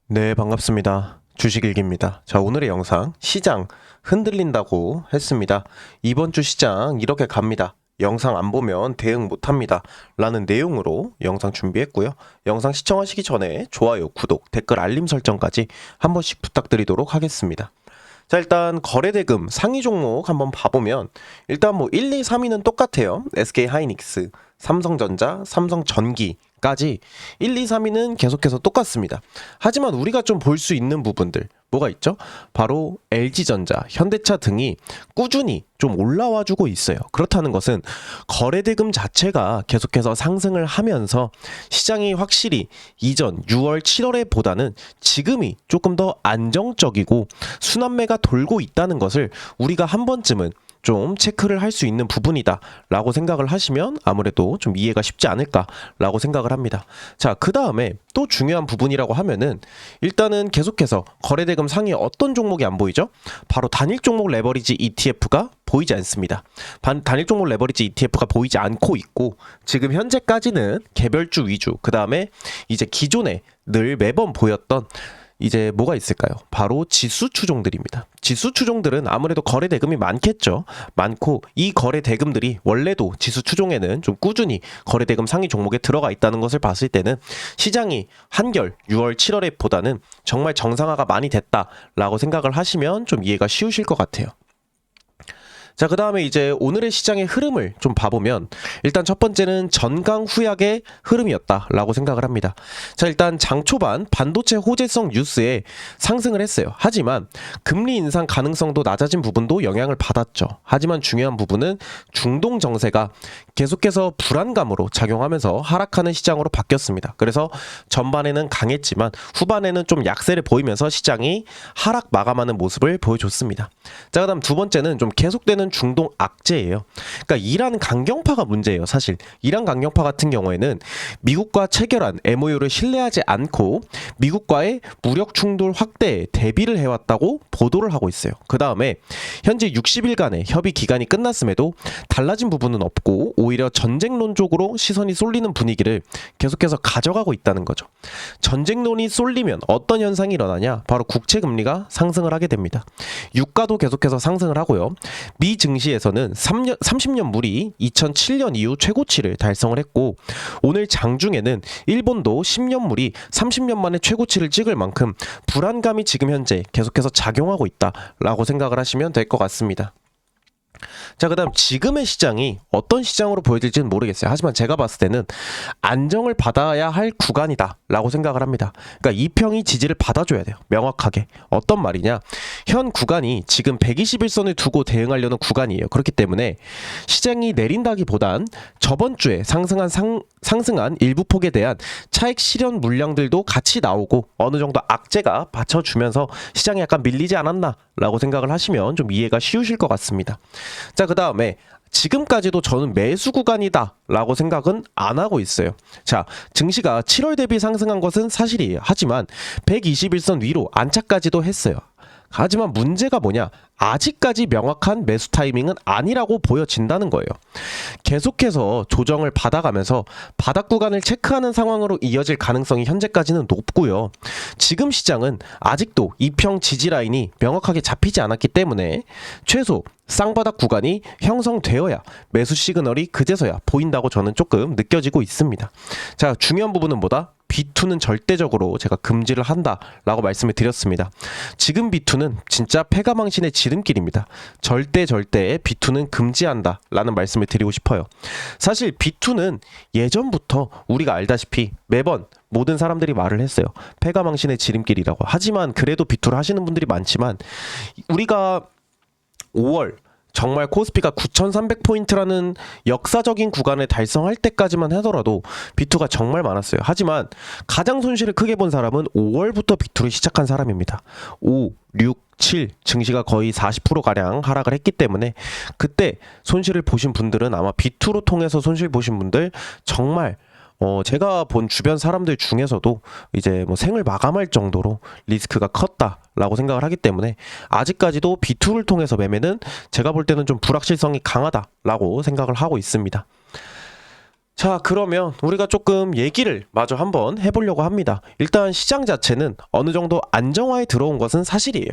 네, 반갑습니다. 주식일기입니다. 자, 오늘의 영상 시장 흔들린다고 했습니다. 이번 주 시장 이렇게 갑니다. 영상 안 보면 대응 못합니다. 라는 내용으로 영상 준비했고요. 영상 시청하시기 전에 좋아요, 구독, 댓글, 알림 설정까지 한 번씩 부탁드리도록 하겠습니다. 자, 일단 거래대금 상위 종목 한번 봐보면 일단 뭐 1, 2, 3위는 똑같아요. SK하이닉스, 삼성전자, 삼성전기까지 1, 2, 3위는 계속해서 똑같습니다. 하지만 우리가 좀 볼 수 있는 부분들 뭐가 있죠? 바로 LG전자, 현대차 등이 꾸준히 좀 올라와 주고 있어요. 그렇다는 것은 거래대금 자체가 계속해서 상승을 하면서 시장이 확실히 이전 6월, 7월에 보다는 지금이 조금 더 안정적이고 순환매가 돌고 있다는 것을 우리가 한 번쯤은 좀 체크를 할 수 있는 부분이다 라고 생각을 하시면 아무래도 좀 이해가 쉽지 않을까 라고 생각을 합니다. 자, 그 다음에 또 중요한 부분이라고 하면은 일단은 계속해서 거래대금 상위 어떤 종목이 안 보이죠? 바로 단일 종목 레버리지 ETF가 보이지 않습니다. 단일 종목 레버리지 ETF가 보이지 않고 있고 지금 현재까지는 개별주 위주, 그 다음에 이제 기존에 늘 매번 보였던 이제 뭐가 있을까요? 바로 지수 추종들입니다. 지수 추종들은 아무래도 거래 대금이 많겠죠. 많고 이 거래 대금들이 원래도 지수 추종에는 좀 꾸준히 거래 대금 상위 종목에 들어가 있다는 것을 봤을 때는 시장이 한결 6월, 7월에 보다는 정말 정상화가 많이 됐다라고 생각을 하시면 좀 이해가 쉬우실 것 같아요. 자, 그 다음에 이제 오늘의 시장의 흐름을 좀 봐보면 일단 첫 번째는 전강후약의 흐름이었다라고 생각을 합니다. 자, 일단 장 초반 반도체 호재성 뉴스에 상승을 했어요. 하지만 금리 인상 가능성도 낮아진 부분도 영향을 받았죠. 하지만 중요한 부분은 중동 정세가 계속해서 불안감으로 작용하면서 하락하는 시장으로 바뀌었습니다. 그래서 전반에는 강했지만 후반에는 좀 약세를 보이면서 시장이 하락 마감하는 모습을 보여줬습니다. 자, 그 다음 두 번째는 좀 계속되는 중동 악재예요. 그러니까 이란 강경파가 문제예요. 사실 이란 강경파 같은 경우에는 미국과 체결한 MOU를 신뢰하지 않고 미국과의 무력 충돌 확대에 대비를 해왔다고 보도를 하고 있어요. 그 다음에 현재 60일간의 협의 기간이 끝났음에도 달라진 부분은 없고 오히려 전쟁론 쪽으로 시선이 쏠리는 분위기를 계속해서 가져가고 있다는 거죠. 전쟁론이 쏠리면 어떤 현상이 일어나냐? 바로 국채 금리가 상승을 하게 됩니다. 유가도 계속해서 상승을 하고요. 미 증시에서는 30년 물이 2007년 이후 최고치를 달성을 했고 오늘 장중에는 일본도 10년 물이 30년 만에 최고치를 찍을 만큼 불안감이 지금 현재 계속해서 작용하고 있다라고 생각을 하시면 될 것 같습니다. 자, 그 다음 지금의 시장이 어떤 시장으로 보여질지는 모르겠어요. 하지만 제가 봤을 때는 안정을 받아야 할 구간이다 라고 생각을 합니다. 그러니까 이평이 지지를 받아줘야 돼요. 명확하게. 어떤 말이냐, 현 구간이 지금 121선을 두고 대응하려는 구간이에요. 그렇기 때문에 시장이 내린다기보단 저번 주에 상승한 일부 폭에 대한 차익 실현 물량들도 같이 나오고 어느 정도 악재가 받쳐주면서 시장이 약간 밀리지 않았나 라고 생각을 하시면 좀 이해가 쉬우실 것 같습니다. 자, 그 다음에 지금까지도 저는 매수 구간이다 라고 생각은 안 하고 있어요. 자, 증시가 7월 대비 상승한 것은 사실이에요. 하지만 121선 위로 안착까지도 했어요. 하지만 문제가 뭐냐? 아직까지 명확한 매수 타이밍은 아니라고 보여진다는 거예요. 계속해서 조정을 받아가면서 바닥 구간을 체크하는 상황으로 이어질 가능성이 현재까지는 높고요. 지금 시장은 아직도 이평 지지 라인이 명확하게 잡히지 않았기 때문에 최소 쌍바닥 구간이 형성되어야 매수 시그널이 그제서야 보인다고 저는 조금 느껴지고 있습니다. 자, 중요한 부분은 뭐다? B2는 절대적으로 제가 금지를 한다라고 말씀을 드렸습니다. 지금 B2는 진짜 패가망신의 지름길입니다. 절대 B2는 금지한다라는 말씀을 드리고 싶어요. 사실 B2는 예전부터 우리가 알다시피 매번 모든 사람들이 말을 했어요. 패가망신의 지름길이라고. 하지만 그래도 B2를 하시는 분들이 많지만 우리가 5월 정말 코스피가 9,300포인트라는 역사적인 구간을 달성할 때까지만 하더라도 B2가 정말 많았어요. 하지만 가장 손실을 크게 본 사람은 5월부터 B2를 시작한 사람입니다. 5, 6, 7 증시가 거의 40%가량 하락을 했기 때문에 그때 손실을 보신 분들은 아마 B2로 통해서 손실 보신 분들 정말 제가 본 주변 사람들 중에서도 이제 뭐 생을 마감할 정도로 리스크가 컸다라고 생각을 하기 때문에 아직까지도 B2를 통해서 매매는 제가 볼 때는 좀 불확실성이 강하다라고 생각을 하고 있습니다. 자, 그러면 우리가 조금 얘기를 마저 한번 해보려고 합니다. 일단 시장 자체는 어느 정도 안정화에 들어온 것은 사실이에요.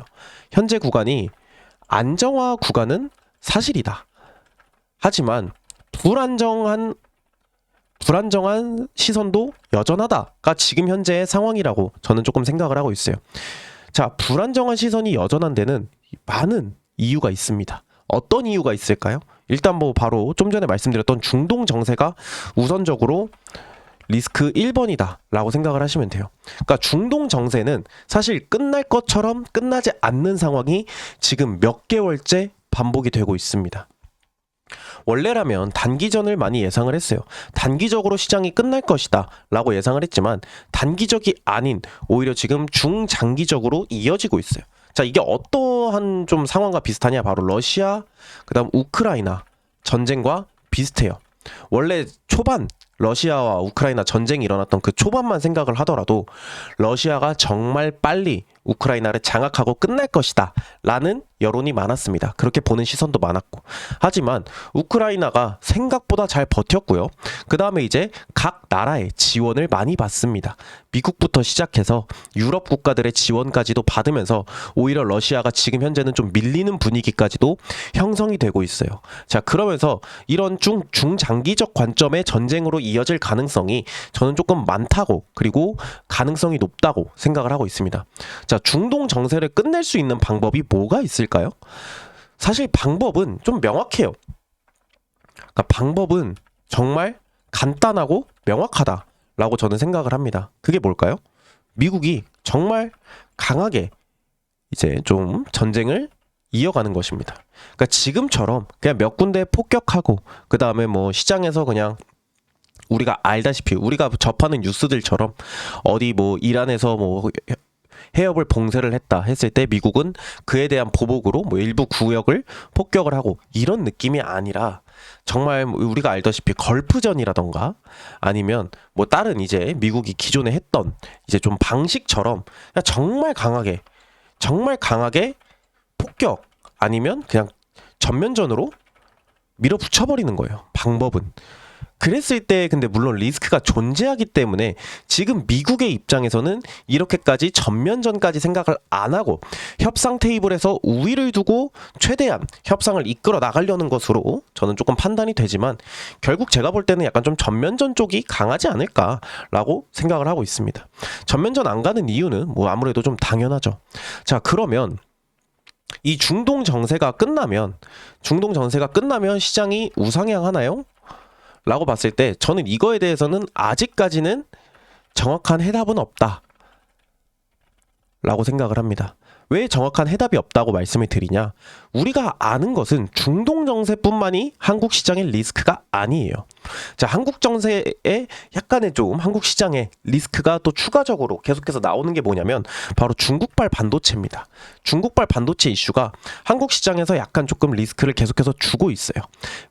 현재 구간이 안정화 구간은 사실이다. 하지만 불안정한 시선도 여전하다가 지금 현재의 상황이라고 저는 조금 생각을 하고 있어요. 자, 불안정한 시선이 여전한 데는 많은 이유가 있습니다. 어떤 이유가 있을까요? 일단 뭐 바로 좀 전에 말씀드렸던 중동 정세가 우선적으로 리스크 1번이다 라고 생각을 하시면 돼요. 그러니까 중동 정세는 사실 끝날 것처럼 끝나지 않는 상황이 지금 몇 개월째 반복이 되고 있습니다. 원래라면 단기전을 많이 예상을 했어요. 단기적으로 시장이 끝날 것이다 라고 예상을 했지만 단기적이 아닌 오히려 지금 중장기적으로 이어지고 있어요. 자, 이게 어떠한 좀 상황과 비슷하냐? 바로 러시아, 그다음 우크라이나 전쟁과 비슷해요. 원래 초반 러시아와 우크라이나 전쟁이 일어났던 그 초반만 생각을 하더라도 러시아가 정말 빨리 우크라이나를 장악하고 끝날 것이다 라는 여론이 많았습니다. 그렇게 보는 시선도 많았고, 하지만 우크라이나가 생각보다 잘 버텼고요. 그 다음에 이제 각 나라의 지원을 많이 받습니다. 미국부터 시작해서 유럽 국가들의 지원까지도 받으면서 오히려 러시아가 지금 현재는 좀 밀리는 분위기까지도 형성이 되고 있어요. 자, 그러면서 이런 중장기적 관점의 전쟁으로 이어질 가능성이 저는 조금 많다고, 그리고 가능성이 높다고 생각을 하고 있습니다. 자, 중동 정세를 끝낼 수 있는 방법이 뭐가 있을까요? 사실 방법은 좀 명확해요. 그러니까 방법은 정말 간단하고 명확하다라고 저는 생각을 합니다. 그게 뭘까요? 미국이 정말 강하게 이제 좀 전쟁을 이어가는 것입니다. 그러니까 지금처럼 그냥 몇 군데 폭격하고 그 다음에 뭐 시장에서 그냥 우리가 알다시피 우리가 접하는 뉴스들처럼 어디 뭐 이란에서 뭐 해협을 봉쇄를 했다 했을 때 미국은 그에 대한 보복으로 뭐 일부 구역을 폭격을 하고 이런 느낌이 아니라 정말 우리가 알다시피 걸프전이라던가 아니면 뭐 다른 이제 미국이 기존에 했던 이제 좀 방식처럼 정말 강하게 폭격 아니면 그냥 전면전으로 밀어붙여버리는 거예요. 방법은. 그랬을 때 근데 물론 리스크가 존재하기 때문에 지금 미국의 입장에서는 이렇게까지 전면전까지 생각을 안 하고 협상 테이블에서 우위를 두고 최대한 협상을 이끌어 나가려는 것으로 저는 조금 판단이 되지만 결국 제가 볼 때는 약간 좀 전면전 쪽이 강하지 않을까라고 생각을 하고 있습니다. 전면전 안 가는 이유는 뭐 아무래도 좀 당연하죠. 자, 그러면 이 중동 정세가 끝나면 시장이 우상향하나요? 라고 봤을 때 저는 이거에 대해서는 아직까지는 정확한 해답은 없다 라고 생각을 합니다. 왜 정확한 해답이 없다고 말씀을 드리냐? 우리가 아는 것은 중동 정세뿐만이 한국 시장의 리스크가 아니에요. 자, 한국 정세에 약간의 좀 한국 시장의 리스크가 또 추가적으로 계속해서 나오는 게 뭐냐면 바로 중국발 반도체입니다. 중국발 반도체 이슈가 한국 시장에서 약간 조금 리스크를 계속해서 주고 있어요.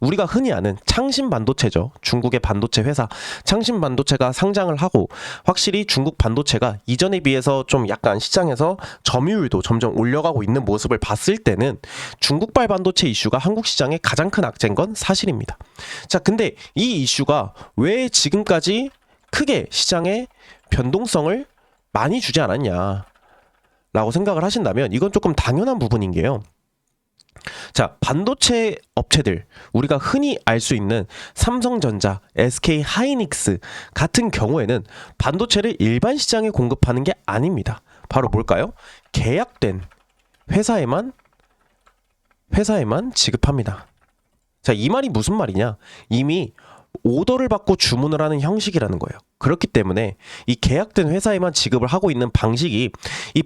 우리가 흔히 아는 창신 반도체죠. 중국의 반도체 회사 창신 반도체가 상장을 하고 확실히 중국 반도체가 이전에 비해서 좀 약간 시장에서 점유율도 점점 올려가고 있는 모습을 봤을 때는 중국발 반도체 이슈가 한국 시장의 가장 큰 악재인 건 사실입니다. 자, 근데 이 이슈가 왜 지금까지 크게 시장에 변동성을 많이 주지 않았냐 라고 생각을 하신다면 이건 조금 당연한 부분인 게요. 자, 반도체 업체들 우리가 흔히 알 수 있는 삼성전자, SK 하이닉스 같은 경우에는 반도체를 일반 시장에 공급하는 게 아닙니다. 바로 뭘까요? 계약된 회사에만 지급합니다. 자, 이 말이 무슨 말이냐? 이미 오더를 받고 주문을 하는 형식이라는 거예요. 그렇기 때문에 이 계약된 회사에만 지급을 하고 있는 방식이 이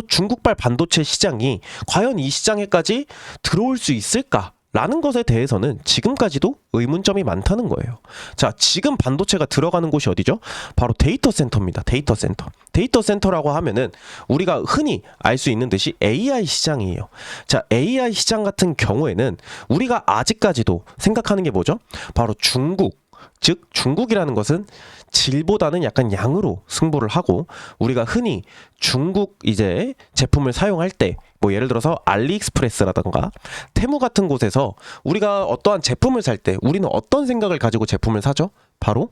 중국발 반도체 시장이 과연 이 시장에까지 들어올 수 있을까? 라는 것에 대해서는 지금까지도 의문점이 많다는 거예요. 자, 지금 반도체가 들어가는 곳이 어디죠? 바로 데이터 센터입니다. 데이터 센터. 데이터 센터라고 하면은 우리가 흔히 알 수 있는 듯이 AI 시장이에요. 자, AI 시장 같은 경우에는 우리가 아직까지도 생각하는 게 뭐죠? 바로 중국. 즉 중국이라는 것은 질보다는 약간 양으로 승부를 하고 우리가 흔히 중국 이제 제품을 사용할 때 뭐 예를 들어서 알리익스프레스라던가 테무 같은 곳에서 우리가 어떠한 제품을 살 때 우리는 어떤 생각을 가지고 제품을 사죠? 바로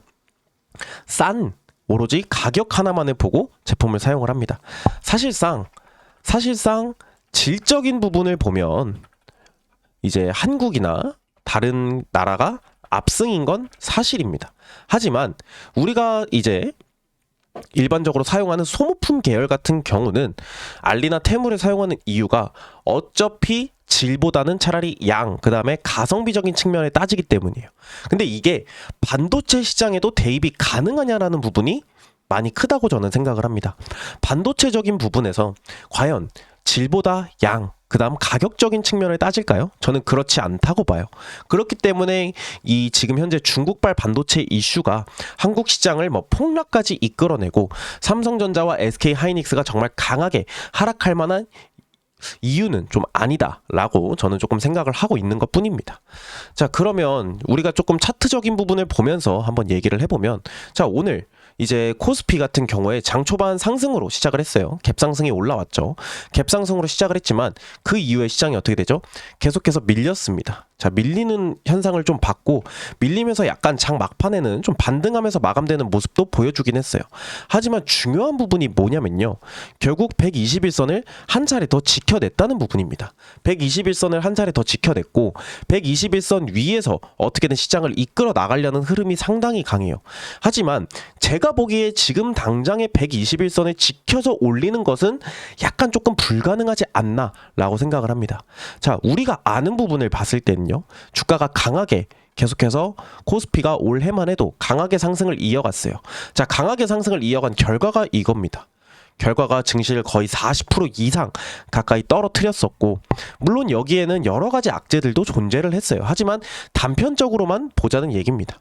싼 오로지 가격 하나만을 보고 제품을 사용을 합니다. 사실상 질적인 부분을 보면 이제 한국이나 다른 나라가 압승인 건 사실입니다. 하지만 우리가 이제 일반적으로 사용하는 소모품 계열 같은 경우는 알리나 테무를 사용하는 이유가 어차피 질보다는 차라리 양, 그 다음에 가성비적인 측면에 따지기 때문이에요. 근데 이게 반도체 시장에도 대입이 가능하냐라는 부분이 많이 크다고 저는 생각을 합니다. 반도체적인 부분에서 과연 질보다 양, 그 다음 가격적인 측면을 따질까요? 저는 그렇지 않다고 봐요. 그렇기 때문에 이 지금 현재 중국발 반도체 이슈가 한국 시장을 뭐 폭락까지 이끌어내고 삼성전자와 SK하이닉스가 정말 강하게 하락할 만한 이유는 좀 아니다라고 저는 조금 생각을 하고 있는 것 뿐입니다. 자, 그러면 우리가 조금 차트적인 부분을 보면서 한번 얘기를 해보면, 자, 오늘 이제 코스피 같은 경우에 장 초반 상승으로 시작을 했어요. 갭상승이 올라왔죠. 갭상승으로 시작을 했지만 그 이후에 시장이 어떻게 되죠? 계속해서 밀렸습니다. 자, 밀리는 현상을 좀 봤고, 밀리면서 약간 장 막판에는 좀 반등하면서 마감되는 모습도 보여주긴 했어요. 하지만 중요한 부분이 뭐냐면요, 결국 121선을 한 차례 더 지켜냈다는 부분입니다. 121선을 한 차례 더 지켜냈고 121선 위에서 어떻게든 시장을 이끌어 나가려는 흐름이 상당히 강해요. 하지만 제가 보기에 지금 당장의 121선을 지켜서 올리는 것은 약간 조금 불가능하지 않나 라고 생각을 합니다. 자, 우리가 아는 부분을 봤을 때는요, 주가가 강하게 계속해서 코스피가 올해만 해도 강하게 상승을 이어갔어요. 자, 강하게 상승을 이어간 결과가 이겁니다. 결과가 증시를 거의 40% 이상 가까이 떨어뜨렸었고, 물론 여기에는 여러 가지 악재들도 존재를 했어요. 하지만 단편적으로만 보자는 얘기입니다.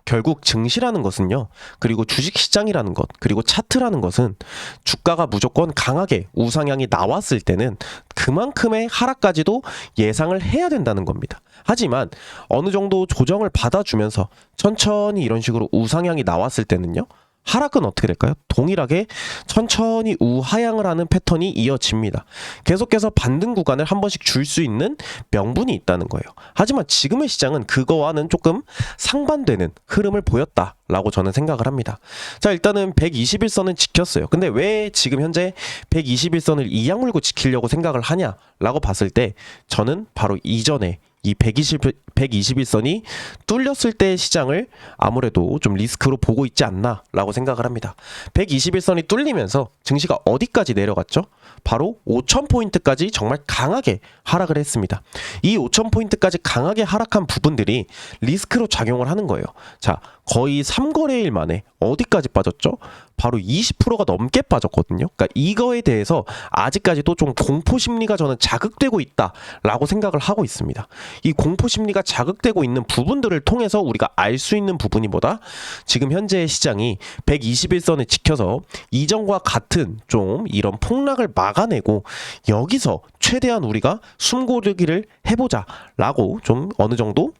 결국 증시라는 것은요, 그리고 주식시장이라는 것, 그리고 차트라는 것은 주가가 무조건 강하게 우상향이 나왔을 때는 그만큼의 하락까지도 예상을 해야 된다는 겁니다. 하지만 어느 정도 조정을 받아주면서 천천히 이런 식으로 우상향이 나왔을 때는요, 하락은 어떻게 될까요? 동일하게 천천히 우하향을 하는 패턴이 이어집니다. 계속해서 반등 구간을 한 번씩 줄 수 있는 명분이 있다는 거예요. 하지만 지금의 시장은 그거와는 조금 상반되는 흐름을 보였다라고 저는 생각을 합니다. 자, 일단은 121선은 지켰어요. 근데 왜 지금 현재 121선을 이악 물고 지키려고 생각을 하냐라고 봤을 때, 저는 바로 이전에 이 121선이 뚫렸을 때의 시장을 아무래도 좀 리스크로 보고 있지 않나 라고 생각을 합니다. 121선이 뚫리면서 증시가 어디까지 내려갔죠? 바로 5000포인트까지 정말 강하게 하락을 했습니다. 이 5000포인트까지 강하게 하락한 부분들이 리스크로 작용을 하는 거예요. 자, 거의 3거래일 만에 어디까지 빠졌죠? 바로 20%가 넘게 빠졌거든요. 그러니까 이거에 대해서 아직까지도 좀 공포 심리가 저는 자극되고 있다라고 생각을 하고 있습니다. 이 공포 심리가 자극되고 있는 부분들을 통해서 우리가 알 수 있는 부분이 뭐다? 지금 현재의 시장이 121선을 지켜서 이전과 같은 좀 이런 폭락을 막아내고 여기서 최대한 우리가 숨고르기를 해보자라고 좀 어느 정도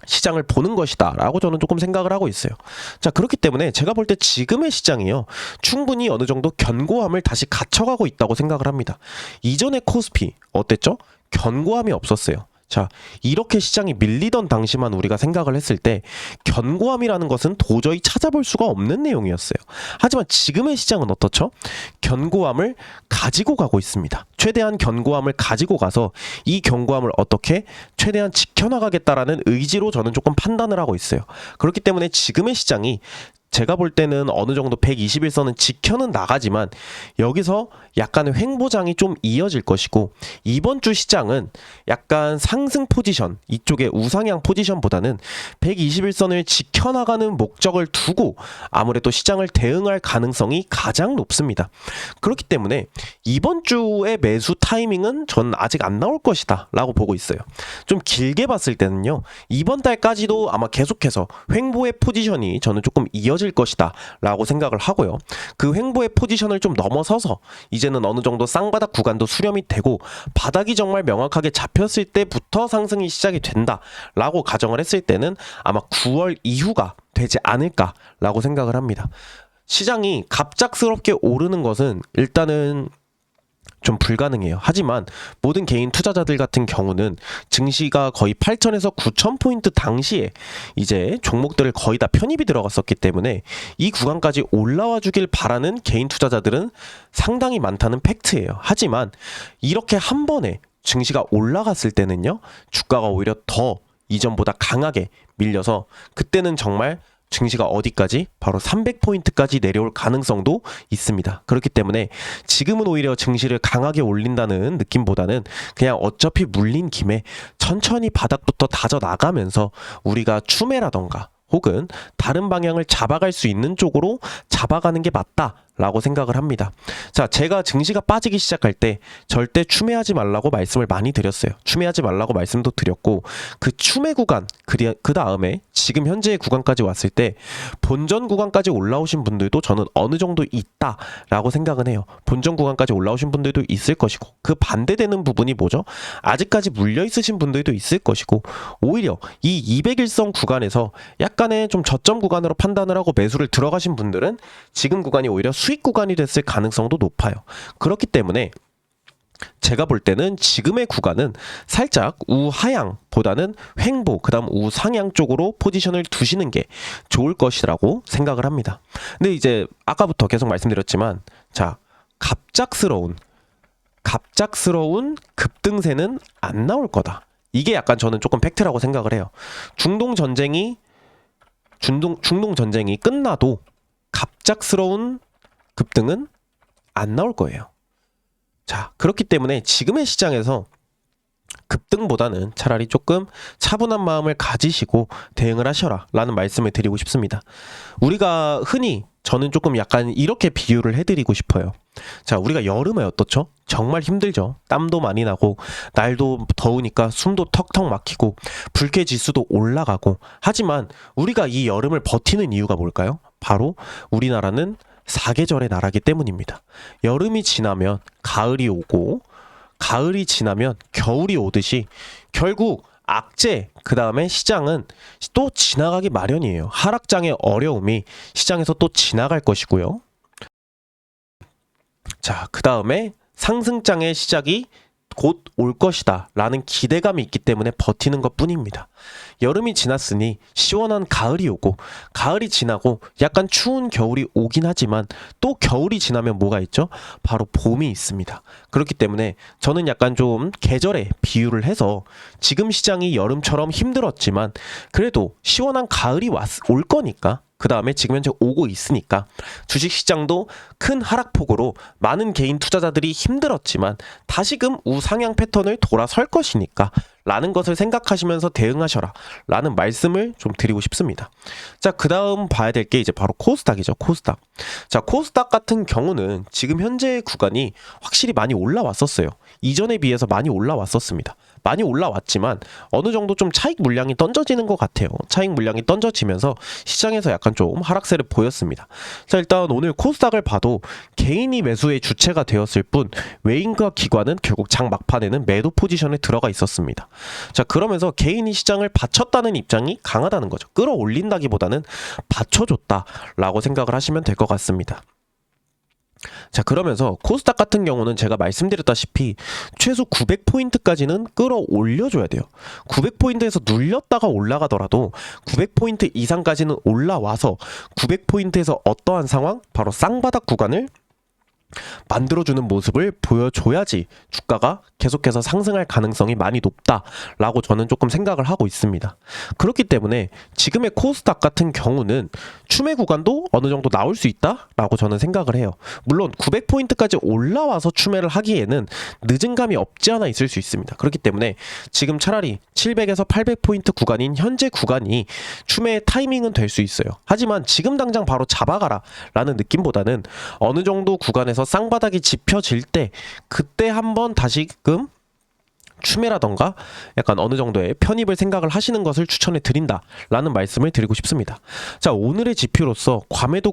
시장을 보는 것이다 라고 저는 조금 생각을 하고 있어요. 자, 그렇기 때문에 제가 볼 때 지금의 시장이요, 충분히 어느 정도 견고함을 다시 갖춰가고 있다고 생각을 합니다. 이전의 코스피 어땠죠? 견고함이 없었어요. 자, 이렇게 시장이 밀리던 당시만 우리가 생각을 했을 때 견고함이라는 것은 도저히 찾아볼 수가 없는 내용이었어요. 하지만 지금의 시장은 어떻죠? 견고함을 가지고 가고 있습니다. 최대한 견고함을 가지고 가서 이 견고함을 어떻게 최대한 지켜나가겠다라는 의지로 저는 조금 판단을 하고 있어요. 그렇기 때문에 지금의 시장이 제가 볼 때는 어느 정도 121선은 지켜는 나가지만 여기서 약간의 횡보장이 좀 이어질 것이고, 이번 주 시장은 약간 상승 포지션, 이쪽의 우상향 포지션보다는 121선을 지켜나가는 목적을 두고 아무래도 시장을 대응할 가능성이 가장 높습니다. 그렇기 때문에 이번 주의 매수 타이밍은 전 아직 안 나올 것이다 라고 보고 있어요. 좀 길게 봤을 때는요, 이번 달까지도 아마 계속해서 횡보의 포지션이 저는 조금 이어질 것이다 라고 생각을 하고요. 그 횡보의 포지션을 좀 넘어서서 이제는 어느 정도 쌍바닥 구간도 수렴이 되고 바닥이 정말 명확하게 잡혔을 때부터 상승이 시작이 된다 라고 가정을 했을 때는 아마 9월 이후가 되지 않을까 라고 생각을 합니다. 시장이 갑작스럽게 오르는 것은 일단은 좀 불가능해요. 하지만 모든 개인 투자자들 같은 경우는 증시가 거의 8,000에서 9,000포인트 당시에 이제 종목들을 거의 다 편입이 들어갔었기 때문에 이 구간까지 올라와 주길 바라는 개인 투자자들은 상당히 많다는 팩트예요. 하지만 이렇게 한 번에 증시가 올라갔을 때는요, 주가가 오히려 더 이전보다 강하게 밀려서 그때는 정말 증시가 어디까지? 바로 300포인트까지 내려올 가능성도 있습니다. 그렇기 때문에 지금은 오히려 증시를 강하게 올린다는 느낌보다는 그냥 어차피 물린 김에 천천히 바닥부터 다져 나가면서 우리가 추매라던가 혹은 다른 방향을 잡아갈 수 있는 쪽으로 잡아가는 게 맞다라고 생각을 합니다. 자, 제가 증시가 빠지기 시작할 때 절대 추매하지 말라고 말씀을 많이 드렸어요. 추매하지 말라고 말씀도 드렸고, 그 추매 구간, 그 다음에 지금 현재의 구간까지 왔을 때 본전 구간까지 올라오신 분들도 저는 어느 정도 있다라고 생각은 해요. 본전 구간까지 올라오신 분들도 있을 것이고, 그 반대되는 부분이 뭐죠? 아직까지 물려 있으신 분들도 있을 것이고, 오히려 이 200일선 구간에서 약간의 좀 저점 구간으로 판단을 하고 매수를 들어가신 분들은 지금 구간이 오히려 수익 구간이 됐을 가능성도 높아요. 그렇기 때문에 제가 볼 때는 지금의 구간은 살짝 우하향보다는 횡보, 그 다음 우상향 쪽으로 포지션을 두시는 게 좋을 것이라고 생각을 합니다. 근데 이제 아까부터 계속 말씀드렸지만, 자, 갑작스러운 급등세는 안 나올 거다. 이게 약간 저는 조금 팩트라고 생각을 해요. 중동 전쟁이 끝나도 갑작스러운 급등은 안 나올 거예요. 자, 그렇기 때문에 지금의 시장에서 급등보다는 차라리 조금 차분한 마음을 가지시고 대응을 하셔라 라는 말씀을 드리고 싶습니다. 우리가 흔히 저는 조금 약간 이렇게 비유를 해드리고 싶어요. 자, 우리가 여름에 어떻죠? 정말 힘들죠. 땀도 많이 나고 날도 더우니까 숨도 턱턱 막히고 불쾌 지수도 올라가고, 하지만 우리가 이 여름을 버티는 이유가 뭘까요? 바로 우리나라는 사계절의 나라기 때문입니다. 여름이 지나면 가을이 오고, 가을이 지나면 겨울이 오듯이 결국 악재, 그 다음에 시장은 또 지나가기 마련이에요. 하락장의 어려움이 시장에서 또 지나갈 것이고요. 자, 그 다음에 상승장의 시작이 곧 올 것이다 라는 기대감이 있기 때문에 버티는 것 뿐입니다. 여름이 지났으니 시원한 가을이 오고, 가을이 지나고 약간 추운 겨울이 오긴 하지만 또 겨울이 지나면 뭐가 있죠? 바로 봄이 있습니다. 그렇기 때문에 저는 약간 좀 계절에 비유를 해서 지금 시장이 여름처럼 힘들었지만 그래도 시원한 가을이 올 거니까, 그 다음에 지금 현재 오고 있으니까 주식시장도 큰 하락폭으로 많은 개인 투자자들이 힘들었지만 다시금 우상향 패턴을 돌아설 것이니까 라는 것을 생각하시면서 대응하셔라 라는 말씀을 좀 드리고 싶습니다. 자, 그 다음 봐야 될 게 이제 바로 코스닥이죠. 코스닥. 자, 코스닥 같은 경우는 지금 현재 구간이 확실히 많이 올라왔었어요. 이전에 비해서 많이 올라왔었습니다. 많이 올라왔지만 어느 정도 좀 차익 물량이 던져지는 것 같아요. 차익 물량이 던져지면서 시장에서 약간 좀 하락세를 보였습니다. 자, 일단 오늘 코스닥을 봐도 개인이 매수의 주체가 되었을 뿐 외인과 기관은 결국 장 막판에는 매도 포지션에 들어가 있었습니다. 자, 그러면서 개인이 시장을 받쳤다는 입장이 강하다는 거죠. 끌어올린다기보다는 받쳐줬다라고 생각을 하시면 될 것 같습니다. 자, 그러면서 코스닥 같은 경우는 제가 말씀드렸다시피 최소 900포인트까지는 끌어올려줘야 돼요. 900포인트에서 눌렸다가 올라가더라도 900포인트 이상까지는 올라와서 900포인트에서 어떠한 상황? 바로 쌍바닥 구간을 만들어주는 모습을 보여줘야지 주가가 계속해서 상승할 가능성이 많이 높다라고 저는 조금 생각을 하고 있습니다. 그렇기 때문에 지금의 코스닥 같은 경우는 추매 구간도 어느 정도 나올 수 있다라고 저는 생각을 해요. 물론 900포인트까지 올라와서 추매를 하기에는 늦은 감이 없지 않아 있을 수 있습니다. 그렇기 때문에 지금 차라리 700에서 800포인트 구간인 현재 구간이 추매의 타이밍은 될 수 있어요. 하지만 지금 당장 바로 잡아가라 라는 느낌보다는 어느 정도 구간에서 쌍바닥이 짚혀질 때 그때 한번 다시금 추매라던가 약간 어느 정도의 편입을 생각을 하시는 것을 추천해 드린다 라는 말씀을 드리고 싶습니다. 자, 오늘의 지표로서 과매도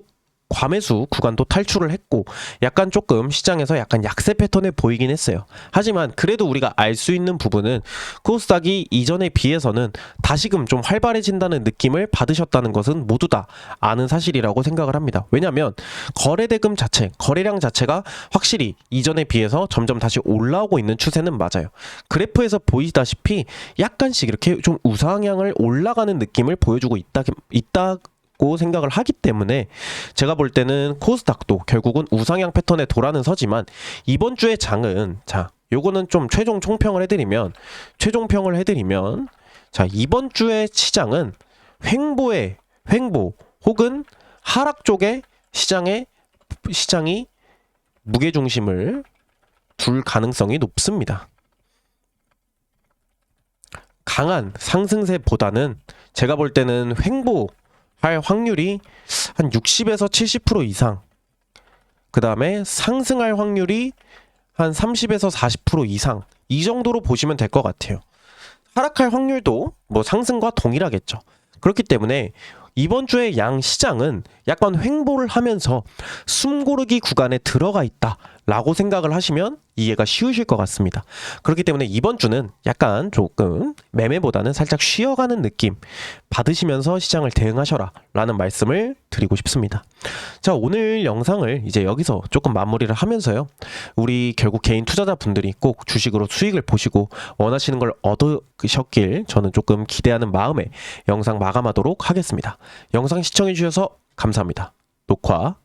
과매수 구간도 탈출을 했고 약간 조금 시장에서 약간 약세 패턴에 보이긴 했어요. 하지만 그래도 우리가 알 수 있는 부분은 코스닥이 이전에 비해서는 다시금 좀 활발해진다는 느낌을 받으셨다는 것은 모두 다 아는 사실이라고 생각을 합니다. 왜냐하면 거래대금 자체, 거래량 자체가 확실히 이전에 비해서 점점 다시 올라오고 있는 추세는 맞아요. 그래프에서 보이다시피 약간씩 이렇게 좀 우상향을 올라가는 느낌을 보여주고 있다고 생각을 하기 때문에 제가 볼 때는 코스닥도 결국은 우상향 패턴에 돌아는 서지만 이번 주의 장은 자 요거는 좀 최종 총평을 해드리면 자 이번 주의 시장은 횡보 혹은 하락 쪽에 시장이 무게중심을 둘 가능성이 높습니다. 강한 상승세보다는 제가 볼 때는 횡보할 확률이 한 60에서 70% 이상, 그 다음에 상승할 확률이 한 30에서 40% 이상, 이 정도로 보시면 될 것 같아요. 하락할 확률도 뭐 상승과 동일하겠죠. 그렇기 때문에 이번 주의 양 시장은 약간 횡보를 하면서 숨고르기 구간에 들어가 있다라고 생각을 하시면 이해가 쉬우실 것 같습니다. 그렇기 때문에 이번 주는 약간 조금 매매보다는 살짝 쉬어가는 느낌 받으시면서 시장을 대응하셔라 라는 말씀을 드리고 싶습니다. 자, 오늘 영상을 이제 여기서 조금 마무리를 하면서요. 우리 결국 개인 투자자분들이 꼭 주식으로 수익을 보시고 원하시는 걸 얻으셨길 저는 조금 기대하는 마음에 영상 마감하도록 하겠습니다. 영상 시청해 주셔서 감사합니다. 녹화